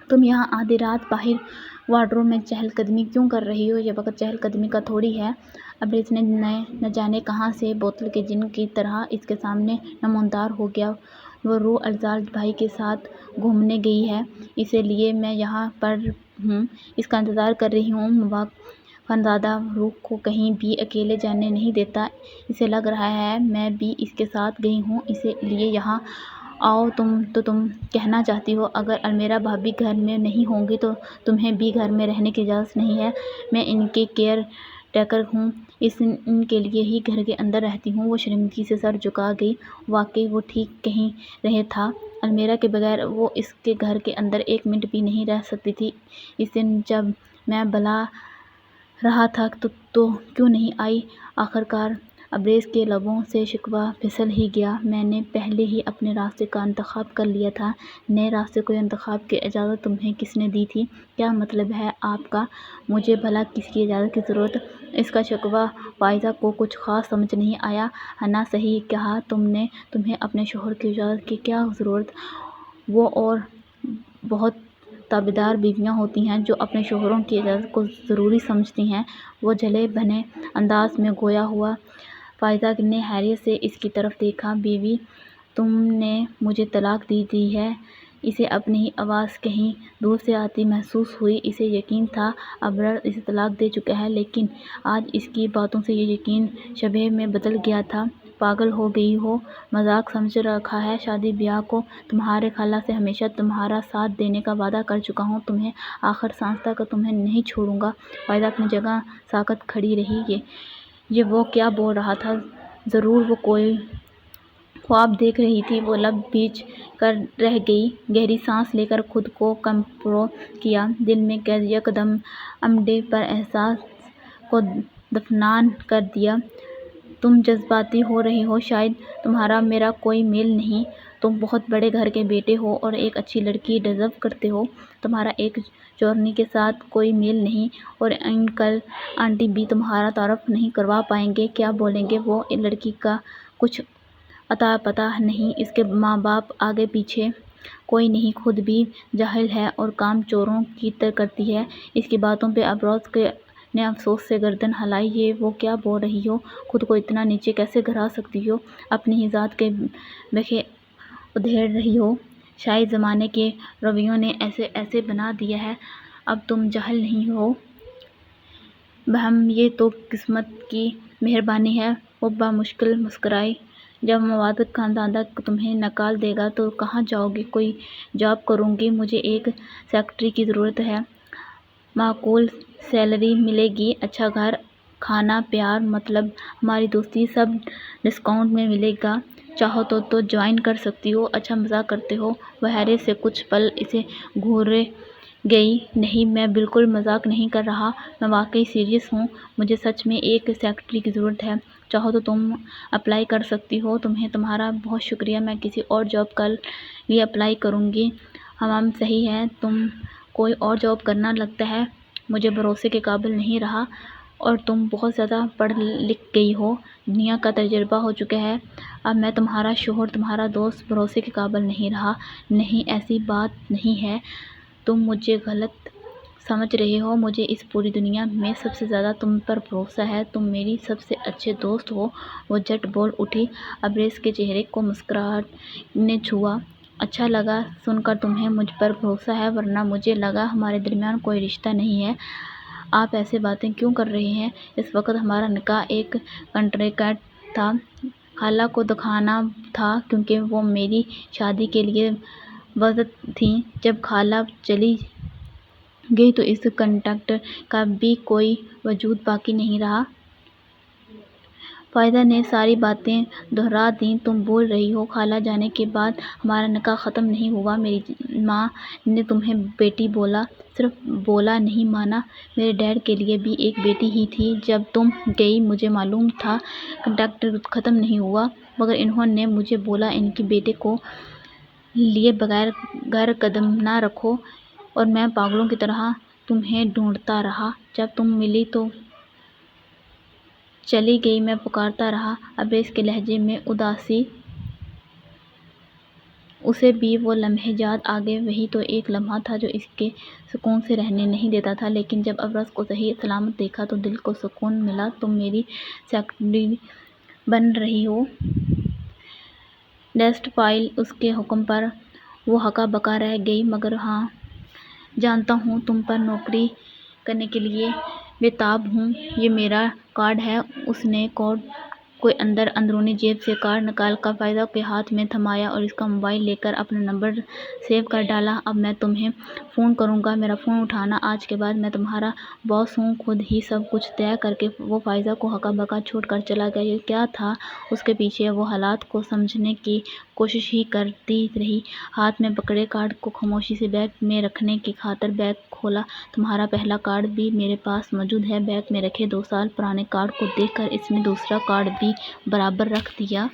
تم یہاں آدھی رات باہر وارڈروب میں چہل قدمی کیوں کر رہی ہو؟ یہ وقت چہل قدمی کا تھوڑی ہے۔ ابریز نے نہ جانے کہاں سے بوتل کے جن کی طرح اس کے سامنے نمودار ہو گیا۔ وہ روح افزا بھائی کے ساتھ گھومنے گئی ہے، اسی لیے میں یہاں پر ہوں، اس کا انتظار کر رہی ہوں۔ مبارک خانزادہ روح کو کہیں بھی اکیلے جانے نہیں دیتا، اسے لگ رہا ہے میں بھی اس کے ساتھ گئی ہوں، اسی لیے یہاں آؤ۔ تم کہنا چاہتی ہو اگر المیرا بھابی گھر میں نہیں ہوں گی تو تمہیں بھی گھر میں رہنے کی اجازت نہیں ہے؟ میں ان کے کیئر ٹیکر ہوں، ان کے لیے ہی گھر کے اندر رہتی ہوں۔ وہ شرمندگی سے سر جھکا گئی۔ واقعی وہ ٹھیک کہہ رہا تھا، المیرا کے بغیر وہ اس کے گھر کے اندر ایک منٹ بھی نہیں رہ سکتی تھی۔ اس دن جب میں بلا رہا تھا تو کیوں نہیں آئی؟ آخرکار ابریز کے لبوں سے شکوہ پھسل ہی گیا۔ میں نے پہلے ہی اپنے راستے کا انتخاب کر لیا تھا۔ نئے راستے کو انتخاب کی اجازت تمہیں کس نے دی تھی؟ کیا مطلب ہے آپ کا؟ مجھے بھلا کس کی اجازت کی ضرورت؟ اس کا شکوہ فائزہ کو کچھ خاص سمجھ نہیں آیا۔ ہاں صحیح کہا تم نے، تمہیں اپنے شوہر کی اجازت کی کیا ضرورت؟ وہ اور بہت تابعدار بیویاں ہوتی ہیں جو اپنے شوہروں کی اجازت کو ضروری سمجھتی ہیں۔ وہ جلے بھنے انداز میں گویا ہوا۔ فائزہ نے حیرت سے اس کی طرف دیکھا۔ بیوی، تم نے مجھے طلاق دے دی ہے؟ اسے اپنی ہی آواز کہیں دور سے آتی محسوس ہوئی۔ اسے یقین تھا ابرار اسے طلاق دے چکا ہے، لیکن آج اس کی باتوں سے یہ یقین شبہ میں بدل گیا تھا۔ پاگل ہو گئی ہو؟ مذاق سمجھ رکھا ہے شادی بیاہ کو؟ تمہاری خالہ سے ہمیشہ تمہارا ساتھ دینے کا وعدہ کر چکا ہوں، تمہیں آخر سانس تک تمہیں نہیں چھوڑوں گا۔ فائزہ اپنی جگہ ساکت کھڑی رہی۔ یہ وہ کیا بول رہا تھا؟ ضرور وہ کوئی خواب دیکھ رہی تھی۔ وہ لب بھیج کر رہ گئی۔ گہری سانس لے کر خود کو کنٹرول کیا، دل میں قید یکدم امڈے پر احساس کو دفن کر دیا۔ تم جذباتی ہو رہی ہو، شاید تمہارا میرا کوئی میل نہیں۔ تم بہت بڑے گھر کے بیٹے ہو اور ایک اچھی لڑکی ڈیزرو کرتے ہو، تمہارا ایک چورنی کے ساتھ کوئی میل نہیں، اور انکل آنٹی بھی تمہارا تعارف نہیں کروا پائیں گے۔ کیا بولیں گے وہ؟ لڑکی کا کچھ اتا پتا نہیں، اس کے ماں باپ آگے پیچھے کوئی نہیں، خود بھی جاہل ہے اور کام چوروں کی کرتی ہے۔ اس کی باتوں پہ ابراز نے افسوس سے گردن ہلائی۔ یہ وہ کیا بول رہی ہو؟ خود کو اتنا نیچے کیسے گرا سکتی ہو؟ اپنی ہی ذات کے بخے ادھیڑ رہی ہو۔ شاید زمانے کے رویوں نے ایسے بنا دیا ہے۔ اب تم جاہل نہیں ہو بہم، یہ تو قسمت کی مہربانی ہے۔ وہ بمشکل مسکرائی۔ جب مبارک خانزادہ تمہیں نکال دے گا تو کہاں جاؤ گی؟ کوئی جاب کروں گی، مجھے ایک سیکرٹری کی ضرورت ہے، معقول سیلری ملے گی، اچھا گھر، کھانا پیار، مطلب ہماری دوستی، سب ڈسکاؤنٹ میں ملے گا۔ چاہو تو جوائن کر سکتی ہو۔ اچھا مذاق کرتے ہو؟ وہ حیرت سے کچھ پل اسے گھورے گئی۔ نہیں، میں بالکل مذاق نہیں کر رہا، میں واقعی سیریس ہوں۔ مجھے سچ میں ایک سیکرٹری کی ضرورت ہے۔ چاہو تو تم اپلائی کر سکتی ہو۔ تمہارا بہت شکریہ، میں کسی اور جاب کے لیے اپلائی کروں گی۔ صحیح ہے، تم کوئی اور جاب کرنا لگتا ہے مجھے بھروسے کے قابل نہیں رہا، اور تم بہت زیادہ پڑھ لکھ گئی ہو، دنیا کا تجربہ ہو چکا ہے۔ اب میں تمہارا شوہر، تمہارا دوست بھروسے کے قابل نہیں رہا۔ نہیں، ایسی بات نہیں ہے، تم مجھے غلط سمجھ رہے ہو۔ مجھے اس پوری دنیا میں سب سے زیادہ تم پر بھروسہ ہے، تم میری سب سے اچھے دوست ہو۔ وہ جھٹ بول اٹھی۔ ابریز کے چہرے کو مسکراہٹ نے چھوا۔ اچھا لگا سن کر تمہیں مجھ پر بھروسہ ہے، ورنہ مجھے لگا ہمارے درمیان کوئی رشتہ نہیں ہے۔ آپ ایسی باتیں کیوں کر رہے ہیں؟ اس وقت ہمارا نکاح ایک کنٹریکٹ تھا، خالہ کو دکھانا تھا کیونکہ وہ میری شادی کے لیے وعدہ تھیں۔ جب خالہ چلی گئی تو اس کنٹریکٹ کا بھی کوئی وجود باقی نہیں رہا۔ فائزہ نے ساری باتیں دہرا دیں۔ تم بھول رہی ہو، خالہ جانے کے بعد ہمارا نکاح ختم نہیں ہوا۔ میری ماں نے تمہیں بیٹی بولا، صرف بولا نہیں مانا۔ میرے ڈیڈ کے لیے بھی ایک بیٹی ہی تھی جب تم گئی، مجھے معلوم تھا کنٹریکٹ ختم نہیں ہوا، مگر انہوں نے مجھے بولا ان کے بیٹے کو لیے بغیر گھر قدم نہ رکھو، اور میں پاگلوں کی طرح تمہیں ڈھونڈتا رہا۔ جب تم ملی تو چلی گئی، میں پکارتا رہا۔ ابریز کے لہجے میں اداسی اسے بھی وہ لمحے یاد آ گئے۔ وہی تو ایک لمحہ تھا جو اس کے سکون سے رہنے نہیں دیتا تھا، لیکن جب ابرص کو صحیح سلامت دیکھا تو دل کو سکون ملا۔ تم میری سیکرٹری بن رہی ہو؟ ڈسٹ فائل اس کے حکم پر وہ ہکا بکا رہ گئی۔ مگر ہاں، جانتا ہوں، تم پر نوکری کرنے کے لیے بےتاب ہوں۔ یہ میرا کارڈ ہے۔ اس نے کوٹ کے اندرونی جیب سے کارڈ نکال کر فائزہ کے ہاتھ میں تھمایا اور اس کا موبائل لے کر اپنا نمبر سیو کر ڈالا۔ اب میں تمہیں فون کروں گا، میرا فون اٹھانا۔ آج کے بعد میں تمہارا باس ہوں۔ خود ہی سب کچھ طے کر کے وہ فائزہ کو ہکا بکا چھوڑ کر چلا گیا۔ یہ کیا تھا اس کے پیچھے؟ وہ حالات کو سمجھنے کی کوشش ہی کرتی رہی، ہاتھ میں پکڑے کارڈ کو خاموشی سے بیگ میں رکھنے کی خاطر۔ بیگ کھولا۔ تمہارا پہلا کارڈ بھی میرے پاس موجود ہے۔ بیگ میں رکھے 2 سال پرانے کارڈ کو دیکھ کر اس نے دوسرا کارڈ بھی برابر رکھ دیا۔